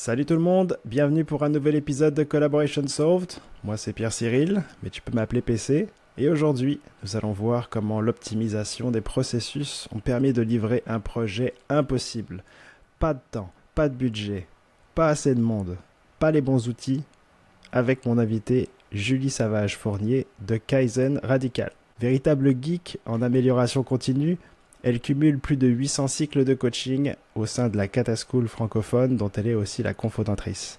Salut tout le monde, bienvenue pour un nouvel épisode de Collaboration Solved. Moi c'est Pierre Cyril, mais tu peux m'appeler PC. Et aujourd'hui, nous allons voir comment l'optimisation des processus ont permis de livrer un projet impossible. Pas de temps, pas de budget, pas assez de monde, pas les bons outils, avec mon invité Julie Savage-Fournier de Kaizen Radical. Véritable geek en amélioration continue, elle cumule plus de 800 cycles de coaching au sein de la Kata School francophone dont elle est aussi la cofondatrice.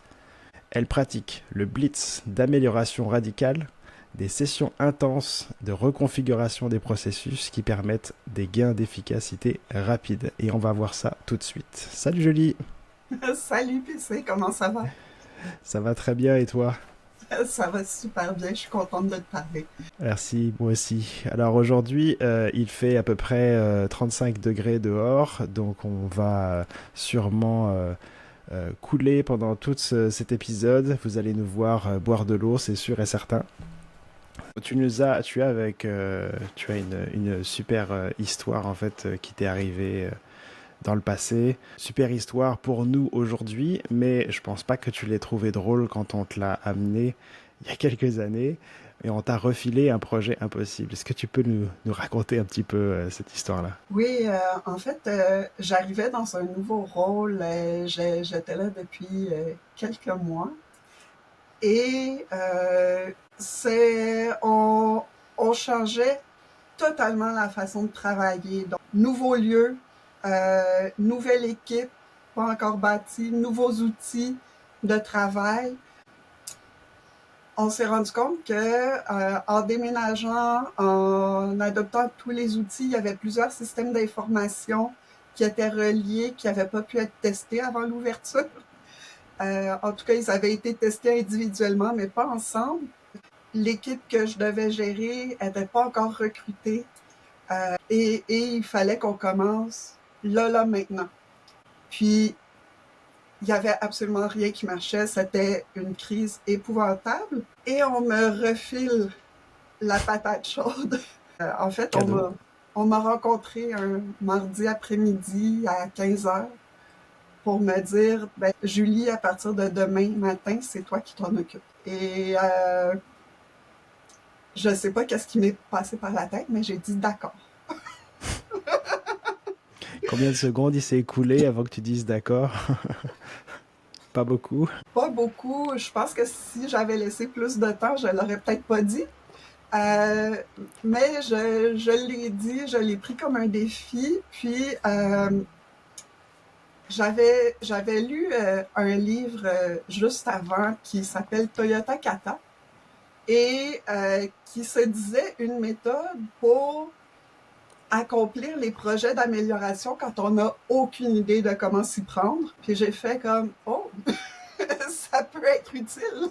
Elle pratique le blitz d'amélioration radicale, des sessions intenses de reconfiguration des processus qui permettent des gains d'efficacité rapides. Et on va voir ça tout de suite. Salut Julie. Salut PC, comment ça va? Ça va très bien et toi? Ça va super bien, je suis contente de te parler. Merci, moi aussi. Alors aujourd'hui, il fait à peu près 35 degrés dehors, donc on va sûrement couler pendant cet épisode. Vous allez nous voir boire de l'eau, c'est sûr et certain. Tu as une super histoire en fait qui t'est arrivée dans le passé. Super histoire pour nous aujourd'hui, mais je pense pas que tu l'aies trouvé drôle quand on te l'a amené il y a quelques années et on t'a refilé un projet impossible. Est-ce que tu peux nous raconter un petit peu cette histoire-là? Oui, en fait, j'arrivais dans un nouveau rôle, j'étais là depuis quelques mois et on changeait totalement la façon de travailler. Donc, nouveau lieu, nouvelle équipe, pas encore bâtie, nouveaux outils de travail. On s'est rendu compte que en déménageant, en adoptant tous les outils, il y avait plusieurs systèmes d'information qui étaient reliés, qui n'avaient pas pu être testés avant l'ouverture. En tout cas, ils avaient été testés individuellement, mais pas ensemble. L'équipe que je devais gérer n'était pas encore recrutée et il fallait qu'on commence là, maintenant. Puis, il y avait absolument rien qui marchait. C'était une crise épouvantable. Et on me refile la patate chaude. En fait, Cadeau. on m'a rencontré un mardi après-midi à 15 heures pour me dire, ben, Julie, à partir de demain matin, c'est toi qui t'en occupes. Et je sais pas qu'est-ce qui m'est passé par la tête, mais j'ai dit d'accord. Combien de secondes il s'est écoulé avant que tu dises d'accord? Pas beaucoup. Pas beaucoup. Je pense que si j'avais laissé plus de temps, je l'aurais peut-être pas dit. Euh, mais je l'ai dit, je l'ai pris comme un défi. Puis j'avais lu un livre juste avant qui s'appelle Toyota Kata et qui se disait une méthode pour accomplir les projets d'amélioration quand on n'a aucune idée de comment s'y prendre. Puis j'ai fait comme, oh, ça peut être utile.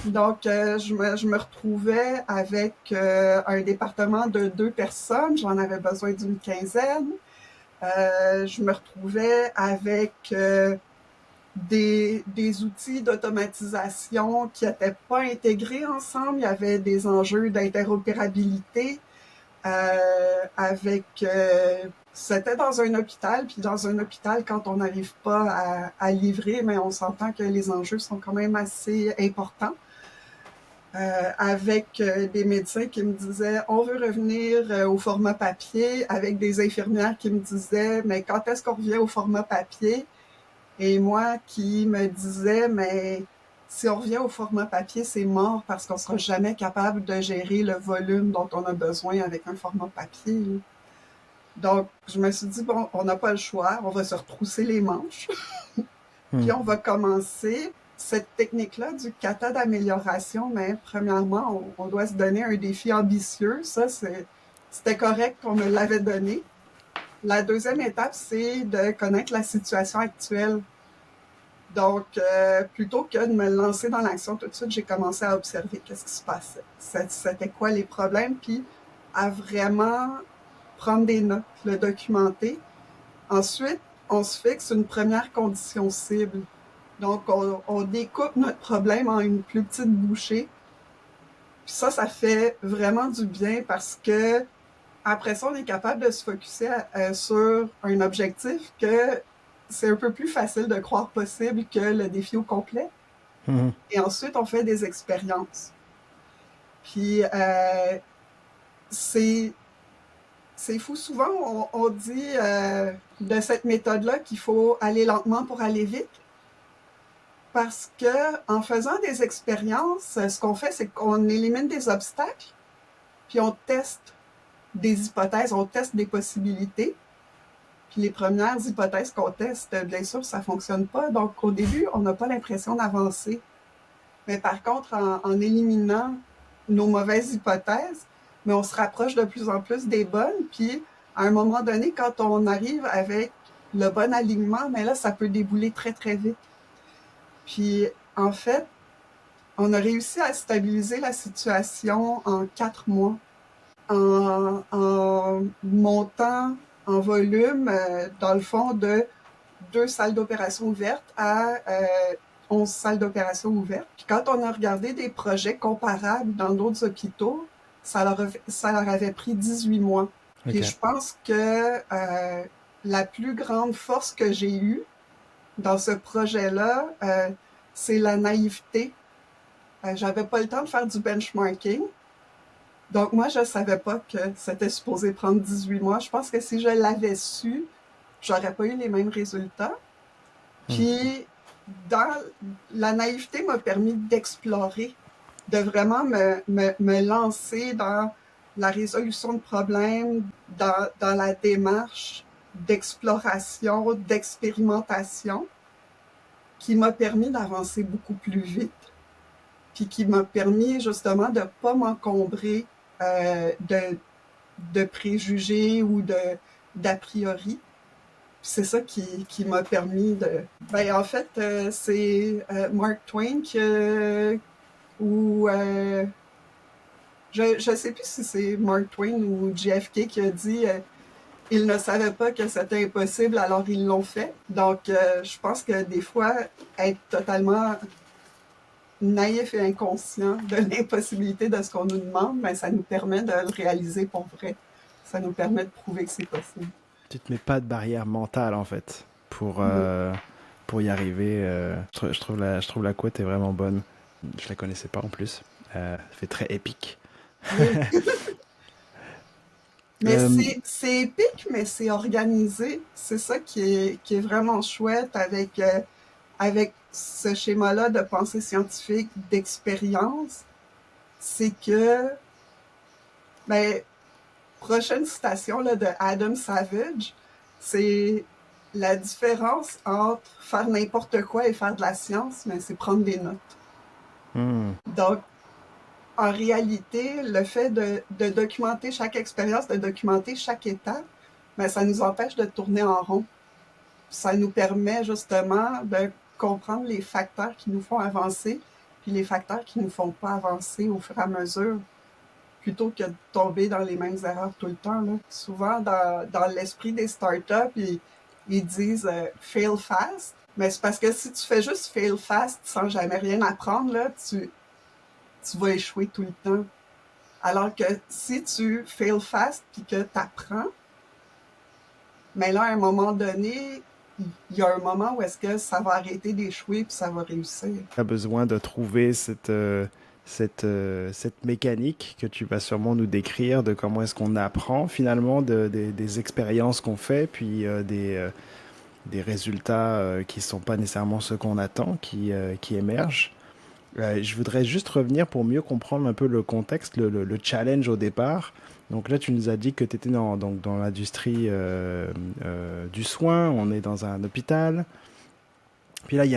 Donc, je me retrouvais avec un département de 2 personnes. J'en avais besoin d'une quinzaine. Je me retrouvais avec des outils d'automatisation qui n'étaient pas intégrés ensemble. Il y avait des enjeux d'interopérabilité avec... c'était dans un hôpital, puis dans un hôpital, quand on n'arrive pas à livrer, mais on s'entend que les enjeux sont quand même assez importants. Avec des médecins qui me disaient on veut revenir au format papier, avec des infirmières qui me disaient mais quand est-ce qu'on revient au format papier? Et moi qui me disais mais si on revient au format papier, c'est mort parce qu'on sera jamais capable de gérer le volume dont on a besoin avec un format papier. Donc, je me suis dit, bon, on n'a pas le choix, on va se retrousser les manches, puis Hmm. on va commencer cette technique-là du kata d'amélioration, mais premièrement, on doit se donner un défi ambitieux. Ça, c'était correct qu'on me l'avait donné. La deuxième étape, c'est de connaître la situation actuelle. Donc, plutôt que de me lancer dans l'action tout de suite, j'ai commencé à observer qu'est-ce qui se passait. C'était quoi les problèmes, puis à vraiment prendre des notes, le documenter. Ensuite, on se fixe une première condition cible. Donc, on découpe notre problème en une plus petite bouchée. Puis ça fait vraiment du bien parce que après ça, on est capable de se focusser sur un objectif que c'est un peu plus facile de croire possible que le défi au complet. Mhm. Et ensuite, on fait des expériences. Puis, c'est, c'est fou. Souvent, on dit de cette méthode-là qu'il faut aller lentement pour aller vite. Parce que en faisant des expériences, ce qu'on fait, c'est qu'on élimine des obstacles, puis on teste des hypothèses, on teste des possibilités. Puis les premières hypothèses qu'on teste, bien sûr, ça fonctionne pas. Donc, au début, on n'a pas l'impression d'avancer. Mais par contre, en éliminant nos mauvaises hypothèses, mais on se rapproche de plus en plus des bonnes. Puis, à un moment donné, quand on arrive avec le bon alignement, mais là, ça peut débouler très, très vite. Puis, en fait, on a réussi à stabiliser la situation en 4 mois en montant en volume, dans le fond, de 2 salles d'opération ouvertes à 11 salles d'opération ouvertes. Puis quand on a regardé des projets comparables dans d'autres hôpitaux, ça leur avait pris 18 mois. Puis Ok. je pense que la plus grande force que j'ai eue dans ce projet-là, c'est la naïveté. J'avais pas le temps de faire du benchmarking. Donc moi, je savais pas que c'était supposé prendre 18 mois. Je pense que si je l'avais su, j'aurais pas eu les mêmes résultats. Mhm. Puis, dans la naïveté m'a permis d'explorer, de vraiment me lancer dans la résolution de problèmes, dans la démarche d'exploration, d'expérimentation, qui m'a permis d'avancer beaucoup plus vite, puis qui m'a permis justement de ne pas m'encombrer de préjugés ou d'a priori. C'est ça qui m'a permis de... Ben, en fait, c'est Mark Twain ou je sais plus si c'est Mark Twain ou JFK qui a dit ils ne savaient pas que c'était impossible, alors ils l'ont fait. Donc, je pense que des fois, être totalement naïf et inconscient de l'impossibilité de ce qu'on nous demande, ben, ça nous permet de le réaliser pour vrai. Ça nous permet de prouver que c'est possible. Tu te mets pas de barrière mentale en fait Mhm. pour y arriver. Je trouve la quote est vraiment bonne. Je la connaissais pas en plus. Ça fait très épique. Oui. Mais Euh, c'est épique, mais c'est organisé. C'est ça qui est vraiment chouette avec ce schéma-là de pensée scientifique, d'expérience. C'est que, ben, prochaine citation là, de Adam Savage, c'est la différence entre faire n'importe quoi et faire de la science, mais c'est prendre des notes. hmm, Donc, en réalité, le fait de documenter chaque expérience, de documenter chaque étape, ben, ça nous empêche de tourner en rond. Ça nous permet justement de comprendre les facteurs qui nous font avancer, puis les facteurs qui ne nous font pas avancer au fur et à mesure, plutôt que de tomber dans les mêmes erreurs tout le temps. Là. Souvent, dans l'esprit des startups, ils disent fail fast, mais c'est parce que si tu fais juste fail fast sans jamais rien apprendre, là, tu vas échouer tout le temps. Alors que si tu fail fast puis que tu apprends, mais là, à un moment donné, il y a un moment où est-ce que ça va arrêter d'échouer puis ça va réussir. tu as besoin de trouver cette mécanique que tu vas sûrement nous décrire de comment est-ce qu'on apprend finalement des expériences qu'on fait, puis des résultats qui ne sont pas nécessairement ceux qu'on attend, qui émergent. Je voudrais juste revenir pour mieux comprendre un peu le contexte, le challenge au départ. Donc là, tu nous as dit que tu étais dans l'industrie du soin, on est dans un hôpital. Puis là, il y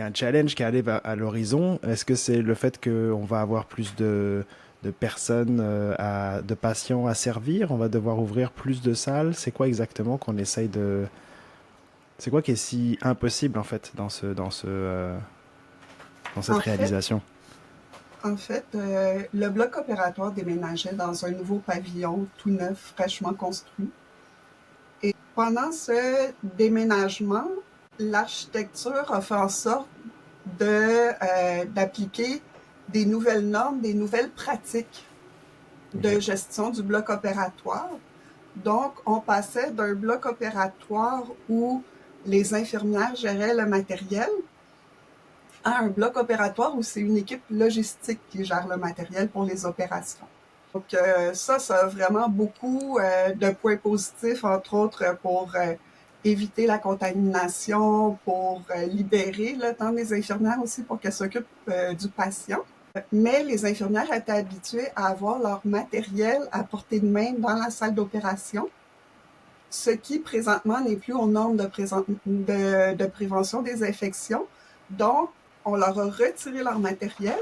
a un challenge qui arrive à l'horizon. Est-ce que c'est le fait qu'on va avoir plus de personnes, de patients à servir? On va devoir ouvrir plus de salles? C'est quoi exactement qu'on essaye de... C'est quoi qui est si impossible en fait dans cette En fait, réalisation? le bloc opératoire déménageait dans un nouveau pavillon tout neuf, fraîchement construit. Et pendant ce déménagement, l'architecture a fait en sorte d'appliquer des nouvelles normes, des nouvelles pratiques Ok. de gestion du bloc opératoire. Donc, on passait d'un bloc opératoire où les infirmières géraient le matériel à un bloc opératoire où c'est une équipe logistique qui gère le matériel pour les opérations. Donc ça a vraiment beaucoup de points positifs, entre autres pour éviter la contamination, pour libérer le temps des infirmières aussi pour qu'elles s'occupent du patient. Mais les infirmières étaient habituées à avoir leur matériel à portée de main dans la salle d'opération, ce qui présentement n'est plus aux normes de prévention des infections. Donc, on leur a retiré leur matériel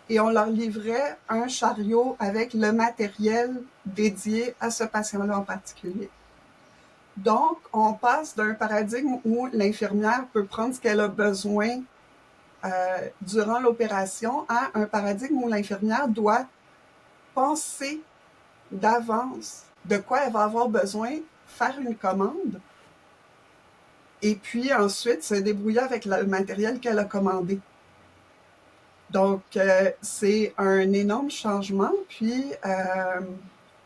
et on leur livrait un chariot avec le matériel dédié à ce patient-là en particulier. Donc, on passe d'un paradigme où l'infirmière peut prendre ce qu'elle a besoin durant l'opération à un paradigme où l'infirmière doit penser d'avance de quoi elle va avoir besoin, faire une commande, et puis ensuite se débrouiller avec le matériel qu'elle a commandé. Donc, c'est un énorme changement. Puis,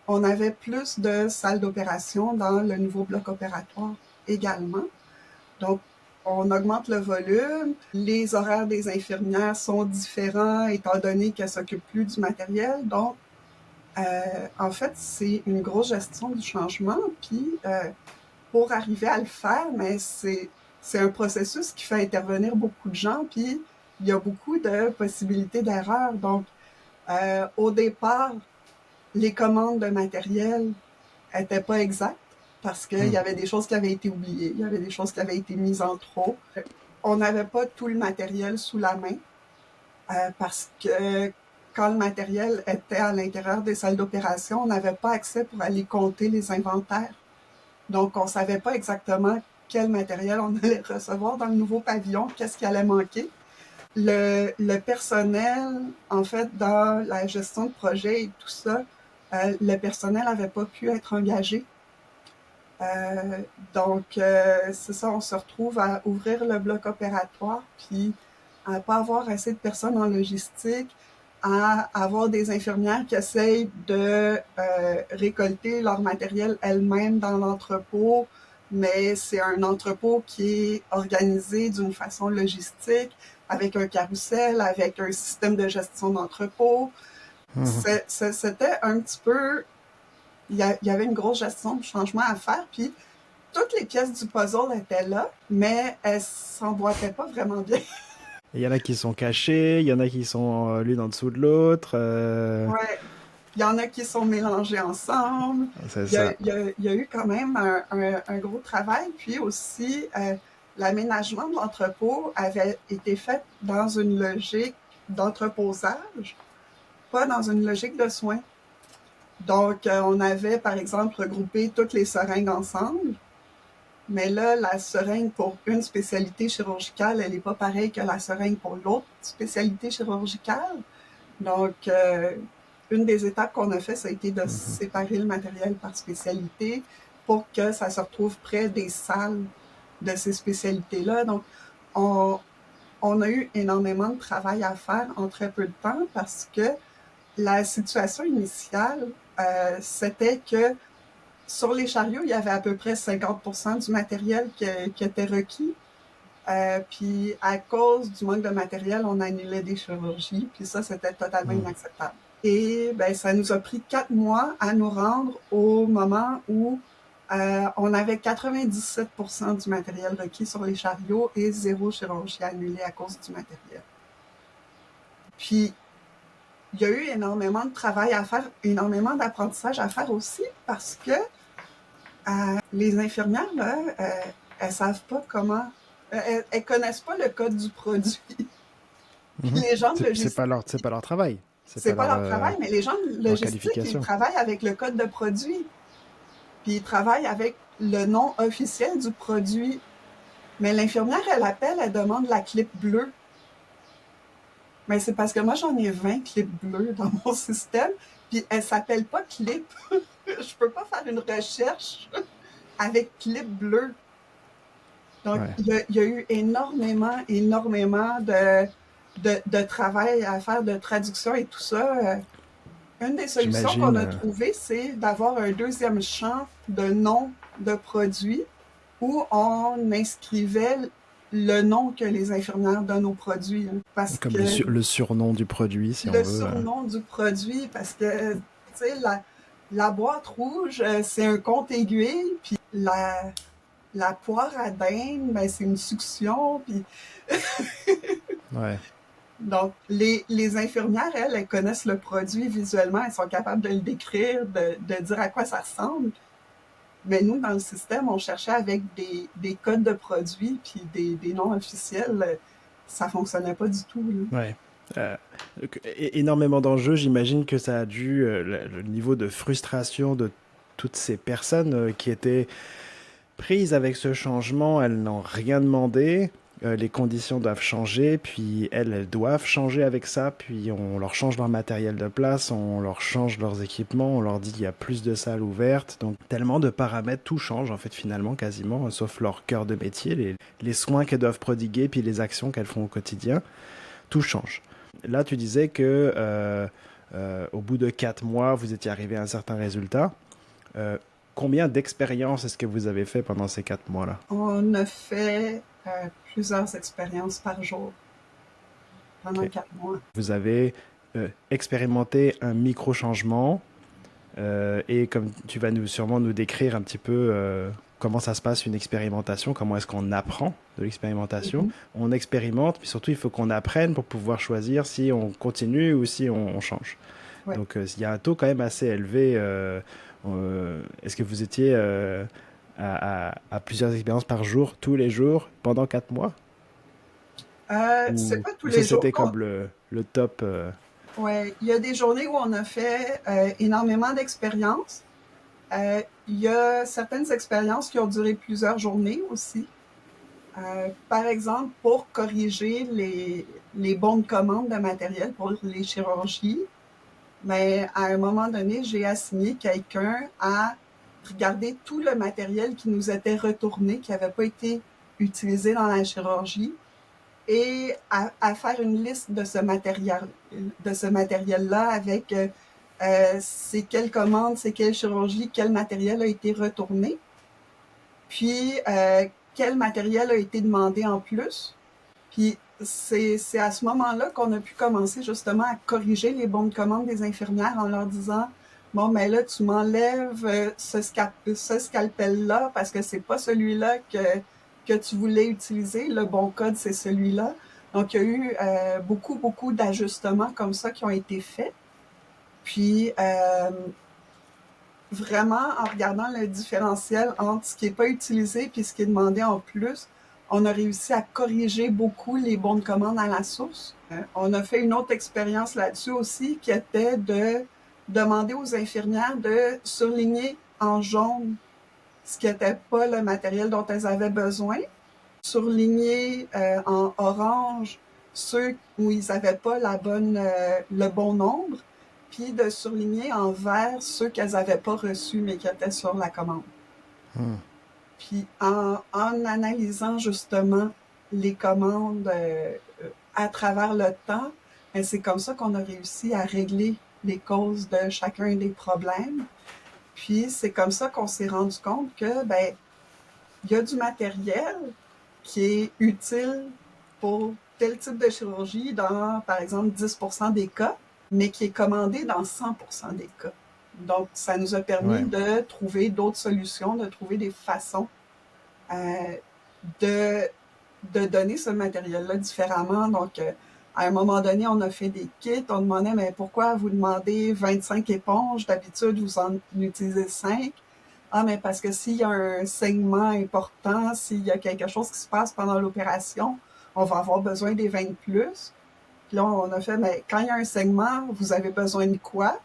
on avait plus de salles d'opération dans le nouveau bloc opératoire également. Donc, on augmente le volume. Les horaires des infirmières sont différents étant donné qu'elles ne s'occupent plus du matériel. Donc, en fait, c'est une grosse gestion du changement. Puis, pour arriver à le faire, mais c'est un processus qui fait intervenir beaucoup de gens. Puis, il y a beaucoup de possibilités d'erreurs. Donc, au départ, les commandes de matériel n'étaient pas exactes parce qu'il y avait des choses qui avaient été oubliées, il y avait des choses qui avaient été mises en trop. On n'avait pas tout le matériel sous la main parce que quand le matériel était à l'intérieur des salles d'opération, on n'avait pas accès pour aller compter les inventaires. Donc, on ne savait pas exactement quel matériel on allait recevoir dans le nouveau pavillon, qu'est-ce qui allait manquer. Le personnel, en fait, dans la gestion de projet et tout ça, le personnel n'avait pas pu être engagé. Donc, c'est ça, on se retrouve à ouvrir le bloc opératoire, puis à ne pas avoir assez de personnes en logistique, à avoir des infirmières qui essayent de récolter leur matériel elles-mêmes dans l'entrepôt, mais c'est un entrepôt qui est organisé d'une façon logistique, avec un carrousel, avec un système de gestion d'entrepôt. C'était un petit peu... Il y avait une grosse gestion de changement à faire, puis toutes les pièces du puzzle étaient là, mais elles ne s'emboîtaient pas vraiment bien. Il y en a qui sont cachés, il y en a qui sont l'une en dessous de l'autre. Ouais. Il y en a qui sont mélangés ensemble. C'est ça. Il y a eu quand même un gros travail. Puis aussi, l'aménagement de l'entrepôt avait été fait dans une logique d'entreposage, pas dans une logique de soins. Donc, on avait, par exemple, regroupé toutes les seringues ensemble. Mais là, la seringue pour une spécialité chirurgicale, elle n'est pas pareille que la seringue pour l'autre spécialité chirurgicale. Donc, une des étapes qu'on a fait, ça a été de séparer le matériel par spécialité pour que ça se retrouve près des salles de ces spécialités-là. Donc, on a eu énormément de travail à faire en très peu de temps parce que la situation initiale, c'était que sur les chariots, il y avait à peu près 50% du matériel qui était requis. Puis à cause du manque de matériel, on annulait des chirurgies. Puis ça, c'était totalement inacceptable. Et ben, ça nous a pris 4 mois à nous rendre au moment où on avait 97% du matériel requis sur les chariots et 0 chirurgie annulée à cause du matériel. Puis, il y a eu énormément de travail à faire, énormément d'apprentissage à faire aussi parce que les infirmières, là, elles savent pas comment... elles connaissent pas le code du produit. Puis les gens de logistique... C'est pas leur travail. C'est pas leur travail, mais les gens de logistique, ils travaillent avec le code de produit. Puis ils travaillent avec le nom officiel du produit. Mais l'infirmière, elle appelle, elle demande la clip bleue. Mais c'est parce que moi, j'en ai 20 clips bleues dans mon système, puis elle s'appelle pas clip. Je peux pas faire une recherche avec clip bleu. Donc, il y a eu énormément de travail à faire, de traduction et tout ça. Une des solutions qu'on a trouvées, c'est d'avoir un deuxième champ de nom de produits où on inscrivait le nom que les infirmières donnent aux produits, hein, parce Comme que le surnom du produit, si on le veut. surnom du produit, parce que, tu sais, la boîte rouge, c'est un compte aiguille, puis la poire à dinde, ben, c'est une succion, puis Ouais. donc les infirmières, elles connaissent le produit visuellement, elles sont capables de le décrire, de dire à quoi ça ressemble. Mais nous, dans le système, on cherchait avec des codes de produits puis des noms officiels. Ça fonctionnait pas du tout, là. Ouais. Euh, Énormément d'enjeux, j'imagine que ça a dû, le niveau de frustration de toutes ces personnes qui étaient prises avec ce changement, elles n'ont rien demandé, les conditions doivent changer, puis elles doivent changer avec ça, puis on leur change leur matériel de place, on leur change leurs équipements, on leur dit qu'il y a plus de salles ouvertes, donc tellement de paramètres, tout change en fait finalement quasiment, sauf leur cœur de métier, les soins qu'elles doivent prodiguer, puis les actions qu'elles font au quotidien, tout change. Là, tu disais que au bout de 4 mois, vous étiez arrivé à un certain résultat. Euh, Combien d'expériences est-ce que vous avez fait pendant ces 4 mois-là? On a fait plusieurs expériences par jour pendant Ok. 4 mois. Vous avez expérimenté un micro-changement et comme tu vas sûrement nous décrire un petit peu comment ça se passe une expérimentation, comment est-ce qu'on apprend de l'expérimentation. Mhm. On expérimente, mais surtout il faut qu'on apprenne pour pouvoir choisir si on continue ou si on change. Ouais. Donc il y a un taux quand même assez élevé. Est-ce que vous étiez à plusieurs expériences par jour, tous les jours, pendant 4 mois? C'est pas tous Ou ça les jours c'était qu'on... comme le top Ouais, il y a des journées où on a fait énormément d'expériences. Il y a certaines expériences qui ont duré plusieurs journées aussi. Par exemple, pour corriger les bons de commande de matériel pour les chirurgies, mais à un moment donné, j'ai assigné quelqu'un à regarder tout le matériel qui nous était retourné, qui n'avait pas été utilisé dans la chirurgie, et à faire une liste de ce matériel-là avec c'est quelle commande, c'est quelle chirurgie, quel matériel a été retourné, puis quel matériel a été demandé en plus. Puis c'est à ce moment-là qu'on a pu commencer justement à corriger les bons de commande des infirmières en leur disant bon, mais là, tu m'enlèves ce scalpel-là parce que c'est pas celui-là que tu voulais utiliser. Le bon code, c'est celui-là. Donc, il y a eu beaucoup, beaucoup d'ajustements comme ça qui ont été faits. Puis, vraiment, en regardant le différentiel entre ce qui n'est pas utilisé et ce qui est demandé en plus, on a réussi à corriger beaucoup les bons de commande à la source. On a fait une autre expérience là-dessus aussi qui était de demander aux infirmières de surligner en jaune ce qui n'était pas le matériel dont elles avaient besoin, surligner en orange ceux où ils n'avaient pas le bon nombre, puis de surligner en vert ceux qu'elles n'avaient pas reçus mais qui étaient sur la commande. Hmm. Puis en analysant justement les commandes à travers le temps, ben, c'est comme ça qu'on a réussi à régler les causes de chacun des problèmes. Puis c'est comme ça qu'on s'est rendu compte que ben il y a du matériel qui est utile pour tel type de chirurgie dans, par exemple, 10% des cas, mais qui est commandé dans 100% des cas. Donc, ça nous a permis Ouais. de trouver d'autres solutions, de trouver des façons euh, de, de donner ce matériel-là différemment. Donc, à un moment donné, on a fait des kits. On demandait, mais pourquoi vous demandez 25 éponges? D'habitude, vous en utilisez 5. Ah, mais parce que s'il y a un saignement important, s'il y a quelque chose qui se passe pendant l'opération, on va avoir besoin des 20 de plus. Puis là, on a fait, mais quand il y a un saignement, vous avez besoin de quoi?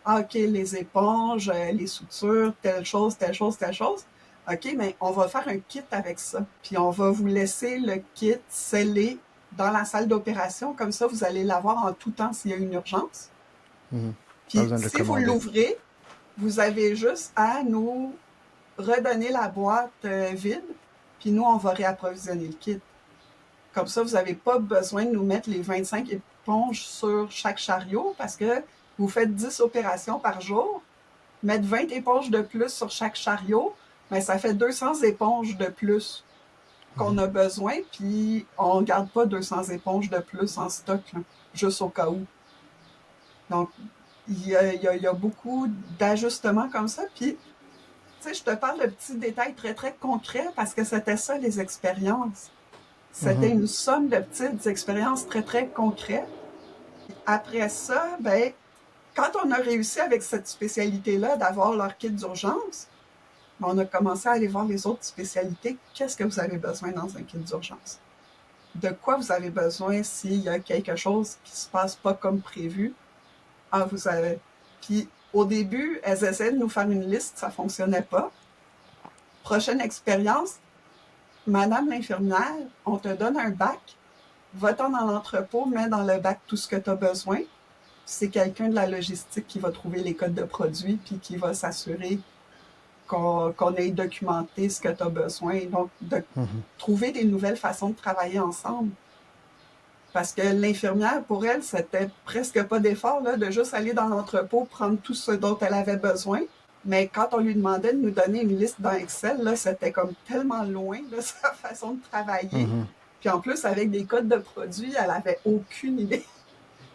Ah, OK, les éponges, les sutures, telle chose, telle chose, telle chose. OK, mais on va faire un kit avec ça. Puis on va vous laisser le kit scellé dans la salle d'opération. Comme ça, vous allez l'avoir en tout temps s'il y a une urgence. Mhm. Pas Puis besoin de le si vous commander. l'ouvrez, vous avez juste à nous redonner la boîte vide, puis nous, on va réapprovisionner le kit. Comme ça, vous n'avez pas besoin de nous mettre les 25 éponges sur chaque chariot parce que vous faites 10 opérations par jour. Mettre 20 éponges de plus sur chaque chariot, mais ça fait 200 éponges de plus qu'on a besoin, puis on ne garde pas 200 éponges de plus en stock, là, juste au cas où. Donc, il y a beaucoup d'ajustements comme ça. Puis, tu sais, je te parle de petits détails très, très concrets parce que c'était ça, les expériences. C'était Mhm. une somme de petites expériences très, très concrètes. Après ça, ben, quand on a réussi avec cette spécialité-là d'avoir leur kit d'urgence, ben, on a commencé à aller voir les autres spécialités. Qu'est-ce que vous avez besoin dans un kit d'urgence? De quoi vous avez besoin s'il y a quelque chose qui se passe pas comme prévu? Ah, vous savez. Puis au début, elles essaient de nous faire une liste, ça fonctionnait pas. Prochaine expérience, Madame l'infirmière, on te donne un bac, va-t'en dans l'entrepôt, mets dans le bac tout ce que tu as besoin. C'est quelqu'un de la logistique qui va trouver les codes de produits puis qui va s'assurer qu'on ait documenté ce que tu as besoin. Donc, de Mhm. trouver des nouvelles façons de travailler ensemble. Parce que l'infirmière, pour elle, c'était presque pas d'effort là, de juste aller dans l'entrepôt, prendre tout ce dont elle avait besoin. Mais quand on lui demandait de nous donner une liste dans Excel, là, c'était comme tellement loin de sa façon de travailler. Mhm. Puis en plus, avec des codes de produits, elle avait aucune idée.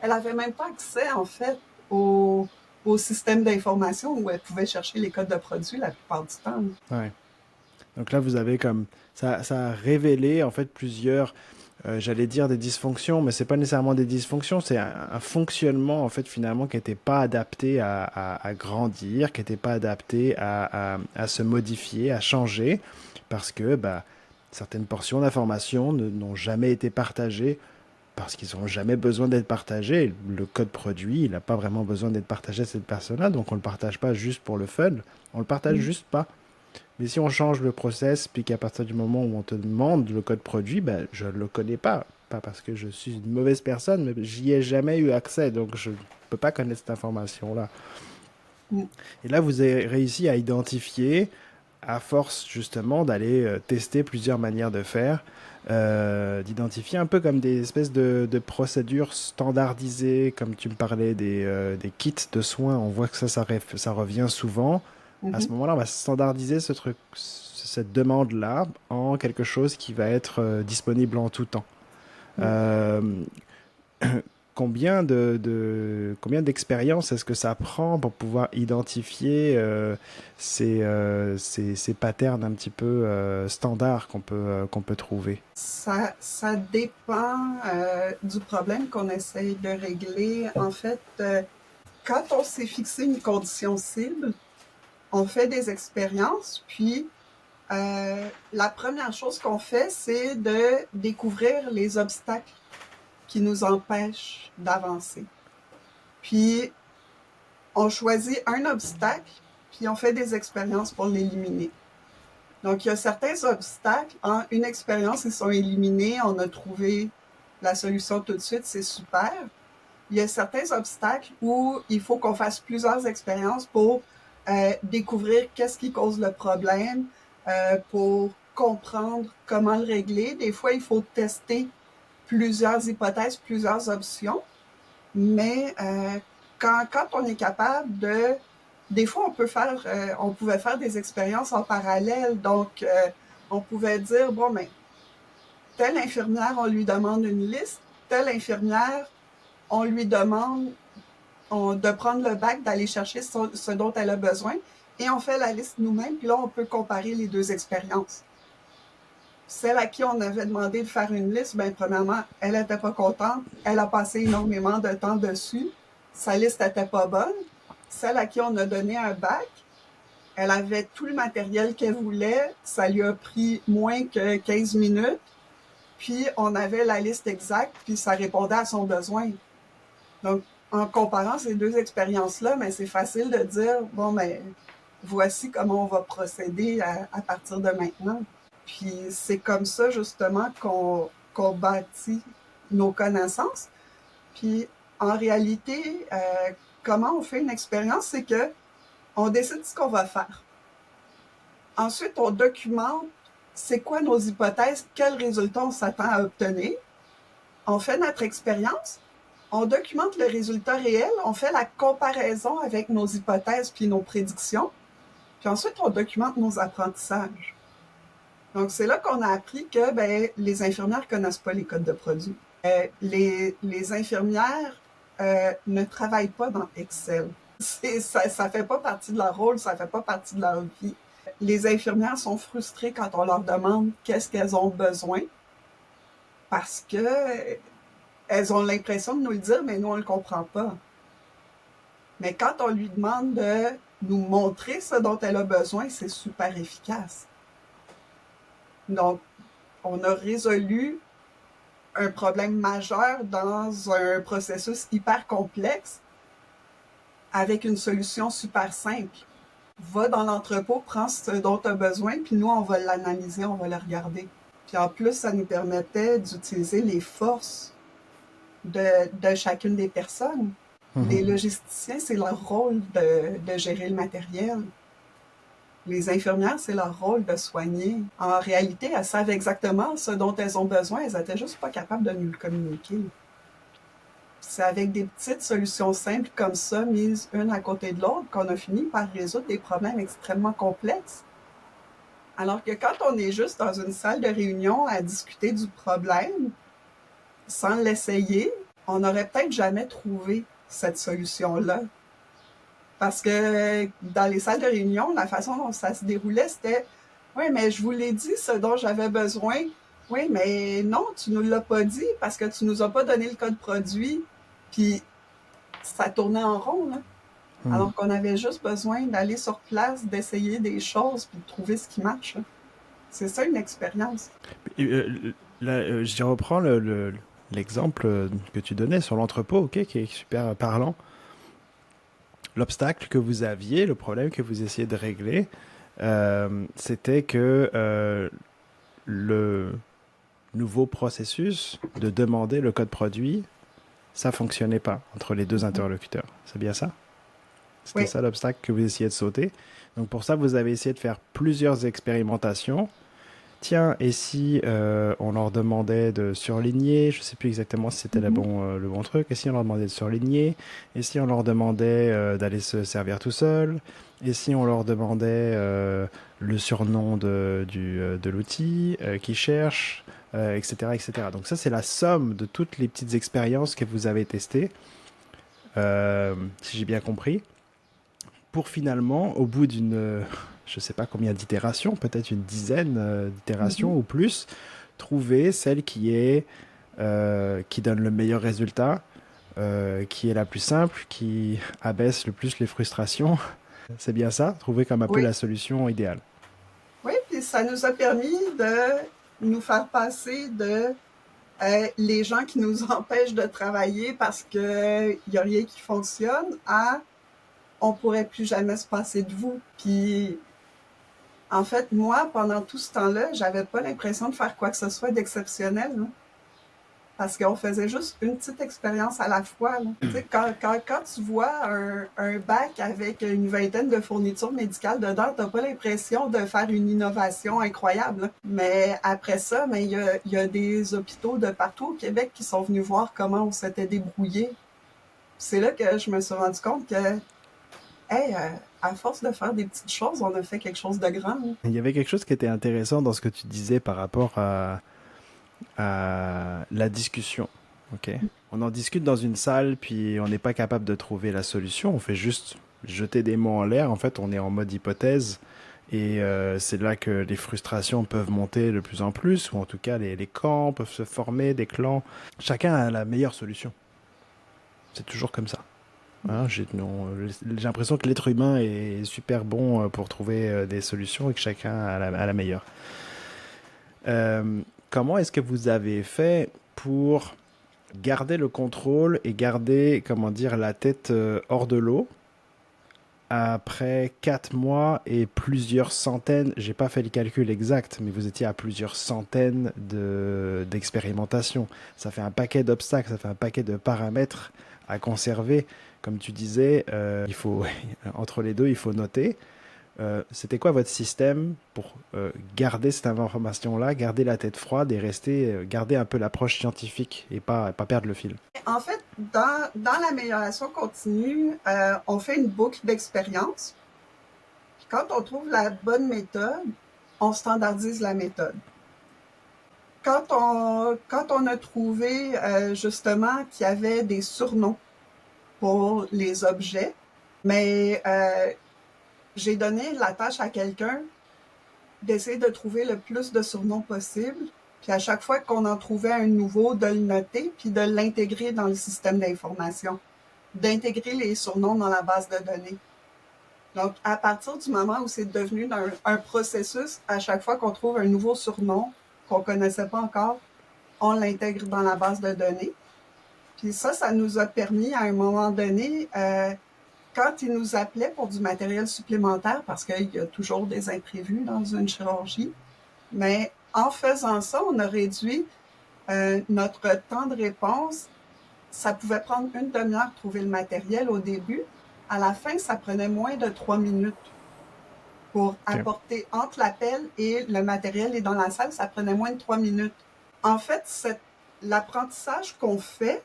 Elle avait même pas accès, en fait, au système d'information où elle pouvait chercher les codes de produits la plupart du temps. Ouais. Donc là, vous avez comme ça a révélé en fait plusieurs, j'allais dire des dysfonctions, mais c'est pas nécessairement des dysfonctions, c'est un fonctionnement en fait finalement qui n'était pas adapté à grandir, qui n'était pas adapté à se modifier, à changer, parce que bah, certaines portions d'informations n'ont jamais été partagées parce qu'ils n'ont jamais besoin d'être partagés. Le code produit, il n'a pas vraiment besoin d'être partagé à cette personne-là, donc on ne le partage pas juste pour le fun, on le partage Mm. juste pas. Mais si on change le process, puis qu'à partir du moment où on te demande le code produit, ben, je ne le connais pas. Pas parce que je suis une mauvaise personne, mais j'y ai jamais eu accès, donc je ne peux pas connaître cette information-là. Mm. Et là, vous avez réussi à identifier, à force justement d'aller tester plusieurs manières de faire, d'identifier un peu comme des espèces de procédures standardisées, comme tu me parlais des kits de soins, on voit que ça revient souvent. À ce Mhm. moment-là, on va standardiser ce truc, cette demande-là en quelque chose qui va être disponible en tout temps. Mm. Euh, combien d'expériences est-ce que ça prend pour pouvoir identifier ces patterns un petit peu standards qu'on peut trouver? Ça dépend du problème qu'on essaye de régler. En fait, quand on s'est fixé une condition cible, on fait des expériences, puis la première chose qu'on fait, c'est de découvrir les obstacles qui nous empêchent d'avancer. Puis, on choisit un obstacle, puis on fait des expériences pour l'éliminer. Donc, il y a certains obstacles. En une expérience, ils sont éliminés. On a trouvé la solution tout de suite. C'est super. Il y a certains obstacles où il faut qu'on fasse plusieurs expériences pour découvrir qu'est-ce qui cause le problème, pour comprendre comment le régler. Des fois, il faut tester plusieurs hypothèses, plusieurs options. Mais quand on est capable de... Des fois, on pouvait faire des expériences en parallèle. Donc, on pouvait dire, bon, mais telle infirmière, on lui demande une liste. Telle infirmière, on lui demande de prendre le bac, d'aller chercher ce dont elle a besoin. Et on fait la liste nous-mêmes. Puis là, on peut comparer les deux expériences. Celle à qui on avait demandé de faire une liste, ben premièrement, elle n'était pas contente. Elle a passé énormément de temps dessus. Sa liste n'était pas bonne. Celle à qui on a donné un bac, elle avait tout le matériel qu'elle voulait. Ça lui a pris moins que 15 minutes. Puis on avait la liste exacte, puis ça répondait à son besoin. Donc, en comparant ces deux expériences-là, mais c'est facile de dire, bon, mais voici comment on va procéder à partir de maintenant. Puis c'est comme ça justement qu'on bâtit nos connaissances. Puis en réalité, comment on fait une expérience, c'est que on décide ce qu'on va faire. Ensuite, on documente c'est quoi nos hypothèses, quels résultats on s'attend à obtenir. On fait notre expérience, on documente le résultat réel, on fait la comparaison avec nos hypothèses puis nos prédictions. Puis ensuite, on documente nos apprentissages. Donc, c'est là qu'on a appris que les infirmières connaissent pas les codes de produits. Les infirmières ne travaillent pas dans Excel. Ça fait pas partie de leur rôle, ça fait pas partie de leur vie. Les infirmières sont frustrées quand on leur demande qu'est-ce qu'elles ont besoin parce que elles ont l'impression de nous le dire, mais nous, on le comprend pas. Mais quand on lui demande de nous montrer ce dont elle a besoin, c'est super efficace. Donc, on a résolu un problème majeur dans un processus hyper complexe avec une solution super simple. Va dans l'entrepôt, prends ce dont tu as besoin, puis nous, on va l'analyser, on va le regarder. Puis en plus, ça nous permettait d'utiliser les forces de chacune des personnes. Les logisticiens, c'est leur rôle de gérer le matériel. Les infirmières, c'est leur rôle de soigner. En réalité, elles savent exactement ce dont elles ont besoin, elles n'étaient juste pas capables de nous le communiquer. C'est avec des petites solutions simples comme ça, mises une à côté de l'autre, qu'on a fini par résoudre des problèmes extrêmement complexes. Alors que quand on est juste dans une salle de réunion à discuter du problème, sans l'essayer, on n'aurait peut-être jamais trouvé cette solution-là. Parce que dans les salles de réunion, la façon dont ça se déroulait, c'était « Oui, mais je vous l'ai dit, ce dont j'avais besoin. Oui, mais non, tu ne nous l'as pas dit parce que tu ne nous as pas donné le code produit. » Puis ça tournait en rond, là. Alors qu'on avait juste besoin d'aller sur place, d'essayer des choses, puis de trouver ce qui marche, là. C'est ça, une expérience. Je reprends l'exemple que tu donnais sur l'entrepôt, ok, qui est super parlant. L'obstacle que vous aviez, le problème que vous essayez de régler, c'était que le nouveau processus de demander le code produit, ça fonctionnait pas entre les deux interlocuteurs. C'est bien ça? C'était ça l'obstacle que vous essayez de sauter. Donc pour ça, vous avez essayé de faire plusieurs expérimentations. Tiens, et si on leur demandait de surligner, je ne sais plus exactement si c'était le bon truc, et si on leur demandait de surligner, et si on leur demandait d'aller se servir tout seul, et si on leur demandait le surnom de l'outil qu'ils cherchent, etc., etc. Donc ça, c'est la somme de toutes les petites expériences que vous avez testées, si j'ai bien compris, pour finalement, au bout d'une... je ne sais pas combien d'itérations, peut-être une dizaine d'itérations ou plus, trouver celle qui donne le meilleur résultat, qui est la plus simple, qui abaisse le plus les frustrations. C'est bien ça? Trouver comme un peu la solution idéale. Oui, puis ça nous a permis de nous faire passer de les gens qui nous empêchent de travailler parce qu'il n'y a rien qui fonctionne à on pourrait plus jamais se passer de vous. Puis en fait, moi, pendant tout ce temps-là, j'avais pas l'impression de faire quoi que ce soit d'exceptionnel, là. Parce qu'on faisait juste une petite expérience à la fois, là. Tu sais, quand tu vois un bac avec une vingtaine de fournitures médicales dedans, t'as pas l'impression de faire une innovation incroyable, là. Mais après ça, il y a des hôpitaux de partout au Québec qui sont venus voir comment on s'était débrouillé. C'est là que je me suis rendu compte que à force de faire des petites choses, on a fait quelque chose de grand. Hein. Il y avait quelque chose qui était intéressant dans ce que tu disais par rapport à la discussion. Okay. On en discute dans une salle, puis on n'est pas capable de trouver la solution. On fait juste jeter des mots en l'air. En fait, on est en mode hypothèse. Et c'est là que les frustrations peuvent monter de plus en plus, ou en tout cas, les camps peuvent se former, des clans. Chacun a la meilleure solution. C'est toujours comme ça. Hein, j'ai l'impression que l'être humain est super bon pour trouver des solutions et que chacun a la meilleure. Comment est-ce que vous avez fait pour garder le contrôle et garder, comment dire, la tête hors de l'eau après 4 mois et plusieurs centaines, j'ai pas fait le calcul exact, mais vous étiez à plusieurs centaines d'expérimentations. Ça fait un paquet d'obstacles, ça fait un paquet de paramètres à conserver. Comme tu disais, il faut, entre les deux, il faut noter. C'était quoi votre système pour garder cette information-là, garder la tête froide et garder un peu l'approche scientifique et pas perdre le fil? En fait, dans l'amélioration continue, on fait une boucle d'expérience. Quand on trouve la bonne méthode, on standardise la méthode. Quand on a trouvé justement qu'il y avait des surnoms pour les objets, mais j'ai donné la tâche à quelqu'un d'essayer de trouver le plus de surnoms possible, puis à chaque fois qu'on en trouvait un nouveau, de le noter, puis de l'intégrer dans le système d'information, d'intégrer les surnoms dans la base de données. Donc, à partir du moment où c'est devenu un processus, à chaque fois qu'on trouve un nouveau surnom qu'on ne connaissait pas encore, on l'intègre dans la base de données. Puis ça nous a permis à un moment donné, quand ils nous appelaient pour du matériel supplémentaire, parce qu'il y a toujours des imprévus dans une chirurgie, mais en faisant ça, on a réduit notre temps de réponse. Ça pouvait prendre une demi-heure de trouver le matériel au début. À la fin, ça prenait moins de 3 minutes pour apporter entre l'appel et le matériel est dans la salle, ça prenait moins de 3 minutes. En fait, l'apprentissage qu'on fait,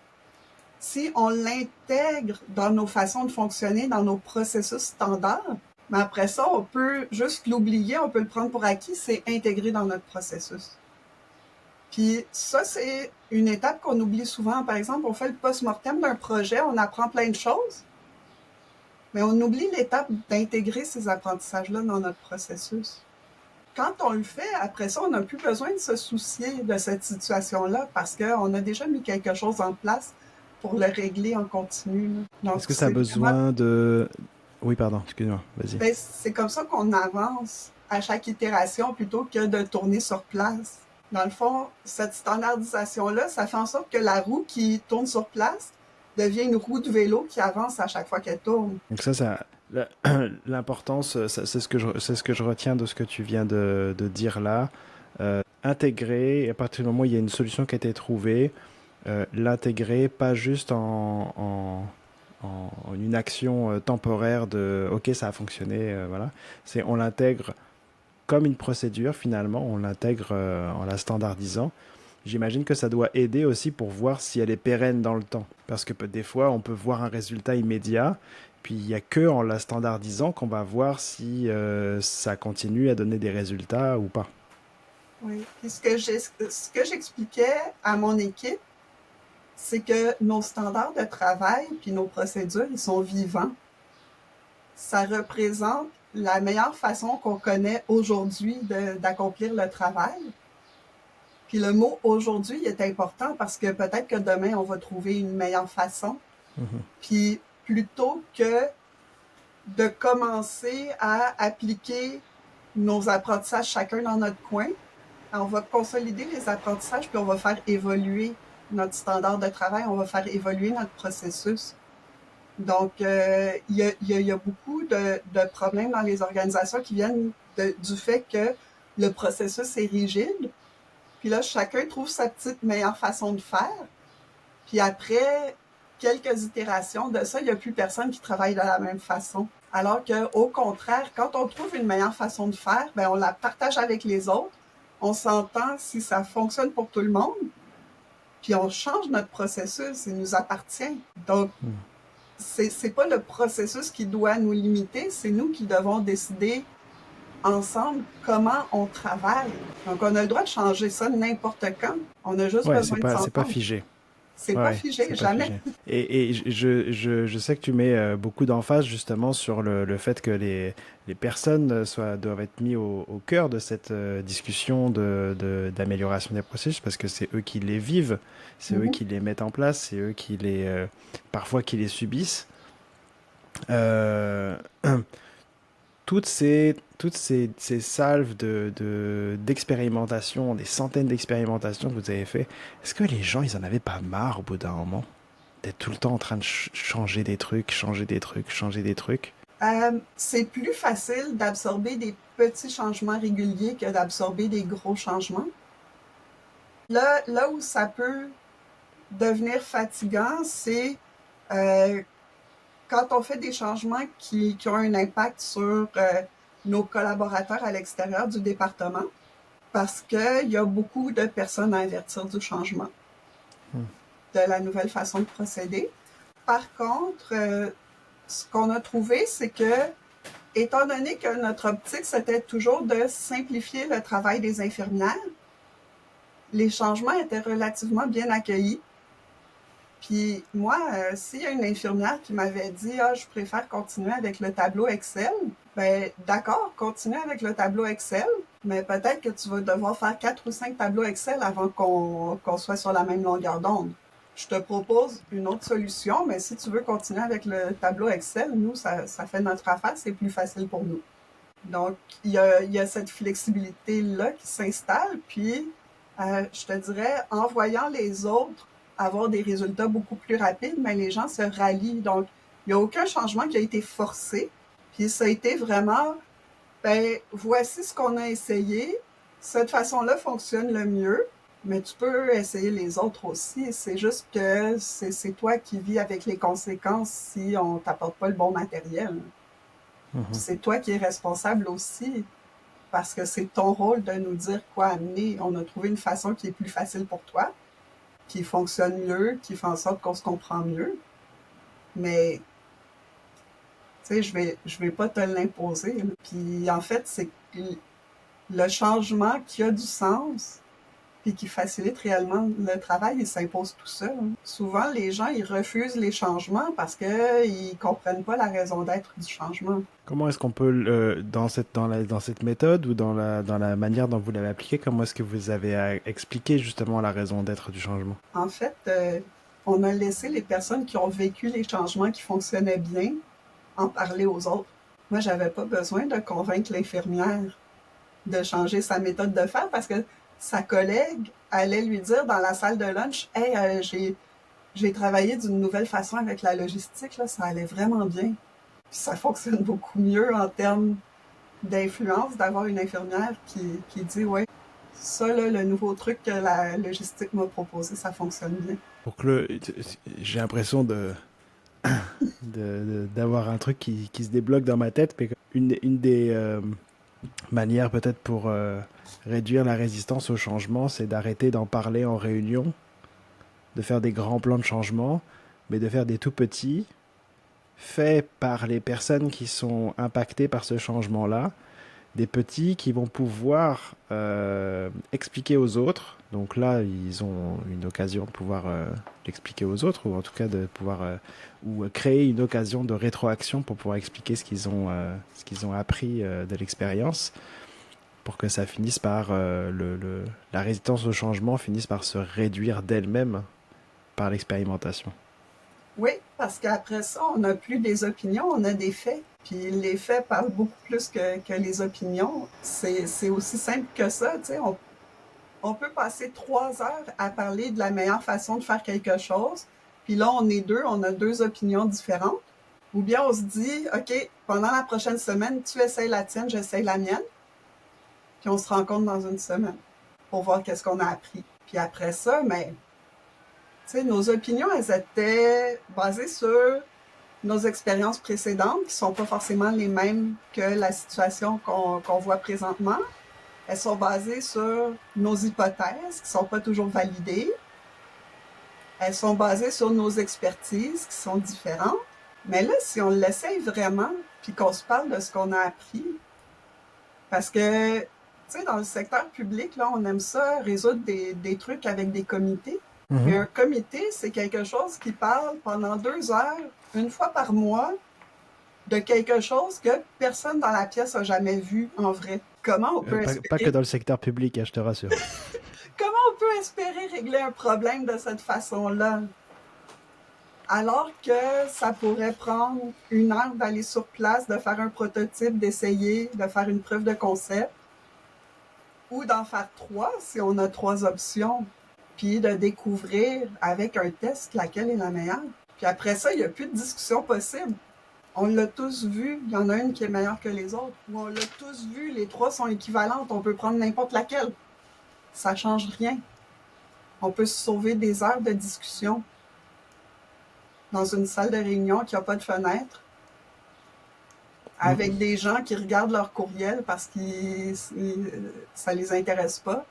si on l'intègre dans nos façons de fonctionner, dans nos processus standards, mais après ça, on peut juste l'oublier, on peut le prendre pour acquis, c'est intégré dans notre processus. Puis ça, c'est une étape qu'on oublie souvent. Par exemple, on fait le post-mortem d'un projet, on apprend plein de choses, mais on oublie l'étape d'intégrer ces apprentissages-là dans notre processus. Quand on le fait, après ça, on n'a plus besoin de se soucier de cette situation-là parce qu'on a déjà mis quelque chose en place pour le régler en continu. Donc, est-ce que ça a besoin de... Oui, pardon, excuse-moi, vas-y. Ben, c'est comme ça qu'on avance à chaque itération plutôt que de tourner sur place. Dans le fond, cette standardisation-là, ça fait en sorte que la roue qui tourne sur place devient une roue de vélo qui avance à chaque fois qu'elle tourne. Donc ça l'importance, c'est ce que je retiens de ce que tu viens de dire là. Intégrer, à partir du moment où il y a une solution qui a été trouvée, l'intégrer pas juste en une action temporaire de ok, ça a fonctionné, voilà. On l'intègre comme une procédure finalement, on l'intègre en la standardisant. J'imagine que ça doit aider aussi pour voir si elle est pérenne dans le temps. Parce que des fois, on peut voir un résultat immédiat, puis il n'y a que en la standardisant qu'on va voir si ça continue à donner des résultats ou pas. Oui. Puis ce que j'expliquais à mon équipe, c'est que nos standards de travail puis nos procédures, ils sont vivants. Ça représente la meilleure façon qu'on connaît aujourd'hui d'accomplir le travail. Puis le mot « aujourd'hui » est important parce que peut-être que demain, on va trouver une meilleure façon. Puis plutôt que de commencer à appliquer nos apprentissages chacun dans notre coin, on va consolider les apprentissages puis on va faire évoluer notre standard de travail, on va faire évoluer notre processus. Donc, il y a beaucoup de problèmes dans les organisations qui viennent du fait que le processus est rigide. Puis là, chacun trouve sa petite meilleure façon de faire. Puis après quelques itérations de ça, il n'y a plus personne qui travaille de la même façon. Alors qu'au contraire, quand on trouve une meilleure façon de faire, ben on la partage avec les autres. On s'entend si ça fonctionne pour tout le monde. Puis on change notre processus, il nous appartient. Donc, c'est pas le processus qui doit nous limiter, c'est nous qui devons décider ensemble comment on travaille. Donc, on a le droit de changer ça n'importe quand. On a juste besoin de s'entendre. C'est pas figé. C'est pas figé, jamais. Et je sais que tu mets beaucoup d'emphase justement sur le fait que les personnes doivent être mises au cœur de cette discussion d'amélioration des processus parce que c'est eux qui les vivent, c'est eux qui les mettent en place, c'est eux qui parfois qui les subissent. Toutes ces salves d'expérimentation, des centaines d'expérimentations que vous avez fait, est-ce que les gens, ils en avaient pas marre au bout d'un moment d'être tout le temps en train de changer des trucs, changer des trucs, changer des trucs? C'est plus facile d'absorber des petits changements réguliers que d'absorber des gros changements. Là où ça peut devenir fatigant, c'est quand on fait des changements qui ont un impact sur nos collaborateurs à l'extérieur du département, parce qu'il y a beaucoup de personnes à avertir du changement, de la nouvelle façon de procéder. Par contre, ce qu'on a trouvé, c'est que étant donné que notre optique, c'était toujours de simplifier le travail des infirmières, les changements étaient relativement bien accueillis. Puis moi, s'il y a une infirmière qui m'avait dit je préfère continuer avec le tableau Excel, ben d'accord, continue avec le tableau Excel, mais peut-être que tu vas devoir faire 4 ou 5 tableaux Excel avant qu'on soit sur la même longueur d'onde. Je te propose une autre solution, mais si tu veux continuer avec le tableau Excel, nous, ça fait notre affaire, c'est plus facile pour nous. Donc, il y a cette flexibilité-là qui s'installe, puis je te dirais, en voyant les autres avoir des résultats beaucoup plus rapides, mais les gens se rallient. Donc, il n'y a aucun changement qui a été forcé, puis ça a été vraiment, ben, voici ce qu'on a essayé, cette façon-là fonctionne le mieux, mais tu peux essayer les autres aussi. C'est juste que c'est toi qui vis avec les conséquences si on t'apporte pas le bon matériel. C'est toi qui es responsable aussi, parce que c'est ton rôle de nous dire quoi amener. On a trouvé une façon qui est plus facile pour toi, qui fonctionne mieux, qui fait en sorte qu'on se comprend mieux. Mais, tu sais, je vais pas te l'imposer. Puis, en fait, c'est le changement qui a du sens, puis qui facilite réellement le travail, il s'impose tout seul. Souvent, les gens, ils refusent les changements parce qu'ils comprennent pas la raison d'être du changement. Comment est-ce qu'on peut, dans cette méthode ou dans la manière dont vous l'avez appliqué, comment est-ce que vous avez expliqué justement la raison d'être du changement? En fait, on a laissé les personnes qui ont vécu les changements qui fonctionnaient bien en parler aux autres. Moi, j'avais pas besoin de convaincre l'infirmière de changer sa méthode de faire parce que sa collègue allait lui dire dans la salle de lunch, hey, j'ai travaillé d'une nouvelle façon avec la logistique, là, ça allait vraiment bien. Puis ça fonctionne beaucoup mieux en termes d'influence d'avoir une infirmière qui dit, ouais, ça, là, le nouveau truc que la logistique m'a proposé, ça fonctionne bien. Donc j'ai l'impression d'avoir un truc qui se débloque dans ma tête, mais une des manières peut-être pour réduire la résistance au changement, c'est d'arrêter d'en parler en réunion, de faire des grands plans de changement, mais de faire des tout petits, faits par les personnes qui sont impactées par ce changement-là, des petits qui vont pouvoir expliquer aux autres. Donc là, ils ont une occasion de pouvoir l'expliquer aux autres, ou en tout cas de pouvoir ou créer une occasion de rétroaction pour pouvoir expliquer ce qu'ils ont appris de l'expérience, pour que ça finisse par la résistance au changement finisse par se réduire d'elle-même par l'expérimentation. Oui, parce qu'après ça, on n'a plus des opinions, on a des faits. Puis les faits parlent beaucoup plus que les opinions. C'est aussi simple que ça, tu sais. On peut passer 3 heures à parler de la meilleure façon de faire quelque chose. Puis là, on est deux, on a deux opinions différentes. Ou bien on se dit, OK, pendant la prochaine semaine, tu essayes la tienne, j'essaye la mienne. Puis on se rencontre dans une semaine pour voir qu'est-ce qu'on a appris. Puis après ça, mais, tu sais, nos opinions, elles étaient basées sur nos expériences précédentes, qui sont pas forcément les mêmes que la situation qu'on voit présentement. Elles sont basées sur nos hypothèses, qui sont pas toujours validées. Elles sont basées sur nos expertises, qui sont différentes. Mais là, si on l'essaye vraiment, puis qu'on se parle de ce qu'on a appris, parce que, tu sais, dans le secteur public, là, on aime ça, résoudre des trucs avec des comités. Mais un comité, c'est quelque chose qui parle pendant 2 heures, une fois par mois, de quelque chose que personne dans la pièce a jamais vu en vrai. Comment on peut Pas que dans le secteur public, hein, je te rassure. Comment on peut espérer régler un problème de cette façon-là? Alors que ça pourrait prendre 1 heure d'aller sur place, de faire un prototype, d'essayer, de faire une preuve de concept, ou d'en faire 3 si on a 3 options, puis de découvrir avec un test laquelle est la meilleure. Puis après ça, il n'y a plus de discussion possible. On l'a tous vu, il y en a une qui est meilleure que les autres. Ou on l'a tous vu, les 3 sont équivalentes, on peut prendre n'importe laquelle. Ça change rien. On peut se sauver des heures de discussion dans une salle de réunion qui n'a pas de fenêtre, avec des gens qui regardent leur courriel parce que ça les intéresse pas.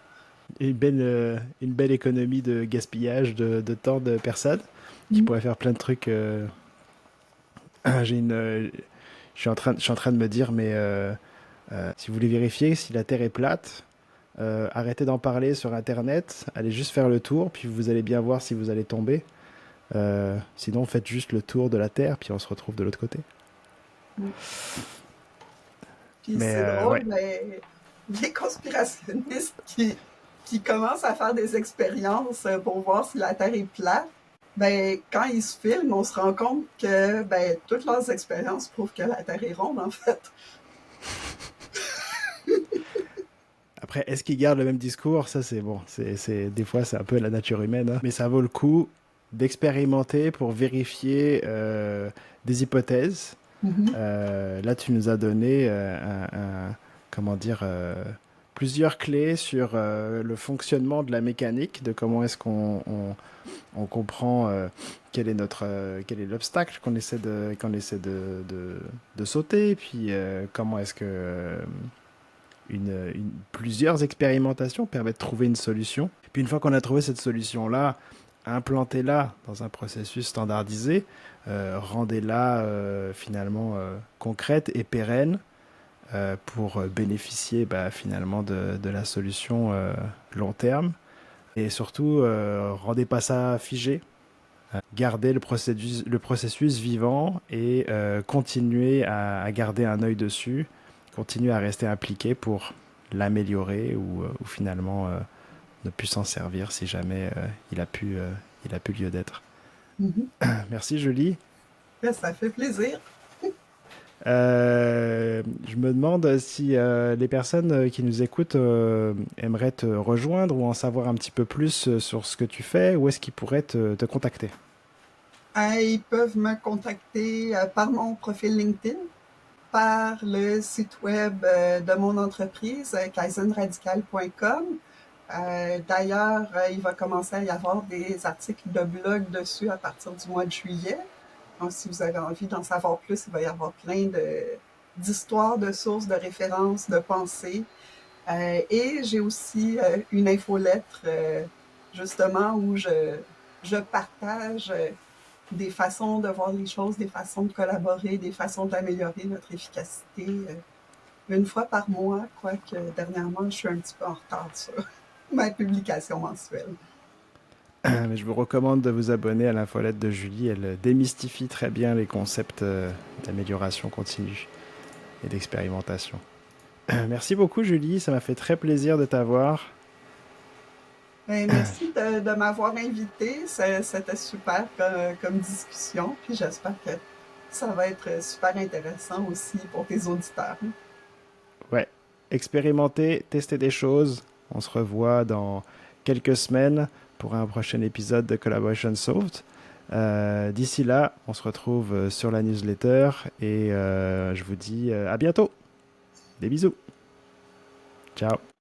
Une belle économie de gaspillage de temps de personnes qui pourraient faire plein de trucs. J'ai je suis en train de me dire, mais si vous voulez vérifier si la Terre est plate, arrêtez d'en parler sur Internet, allez juste faire le tour, puis vous allez bien voir si vous allez tomber. Sinon, faites juste le tour de la Terre, puis on se retrouve de l'autre côté. Mm. Puis Mais c'est drôle, ouais, mais les conspirationnistes qui commencent à faire des expériences pour voir si la Terre est plate, ben, quand ils se filment, on se rend compte que ben, toutes leurs expériences prouvent que la Terre est ronde, en fait. après, est-ce qu'ils gardent le même discours? Ça, c'est bon. Des fois, c'est un peu la nature humaine, hein. Mais ça vaut le coup d'expérimenter pour vérifier des hypothèses. Mhm. Là, tu nous as donné comment dire, plusieurs clés sur le fonctionnement de la mécanique, de comment est-ce on comprend quel est l'obstacle qu'on essaie de sauter, puis comment est-ce que plusieurs expérimentations permettent de trouver une solution. Puis une fois qu'on a trouvé cette solution-là, implantez-la dans un processus standardisé, rendez-la finalement concrète et pérenne pour bénéficier finalement de la solution long terme. Et surtout, rendez pas ça figé. Gardez le processus vivant et continuez à garder un œil dessus, continuez à rester impliqué pour l'améliorer ou finalement ne plus s'en servir si jamais il a pu lieu d'être. Mhm. Merci Julie. Ben, ça fait plaisir. Je me demande si les personnes qui nous écoutent aimeraient te rejoindre ou en savoir un petit peu plus sur ce que tu fais, où est-ce qu'ils pourraient te contacter? Ils peuvent me contacter par mon profil LinkedIn, par le site web de mon entreprise, kaizenradical.com. D'ailleurs, il va commencer à y avoir des articles de blog dessus à partir du mois de juillet. Donc, si vous avez envie d'en savoir plus, il va y avoir d'histoires, de sources, de références, de pensées. Et j'ai aussi une infolettre, justement, où je partage des façons de voir les choses, des façons de collaborer, des façons d'améliorer notre efficacité une fois par mois, quoique dernièrement, je suis un petit peu en retard sur ma publication mensuelle. Mais je vous recommande de vous abonner à l'infolette de Julie. Elle démystifie très bien les concepts d'amélioration continue et d'expérimentation. Merci beaucoup Julie, ça m'a fait très plaisir de t'avoir. Ben, merci de m'avoir invité. C'était super comme discussion. Puis j'espère que ça va être super intéressant aussi pour tes auditeurs. Ouais, expérimenter, tester des choses. On se revoit dans quelques semaines pour un prochain épisode de Collaboration Solved. D'ici là, on se retrouve sur la newsletter et je vous dis à bientôt. Des bisous. Ciao.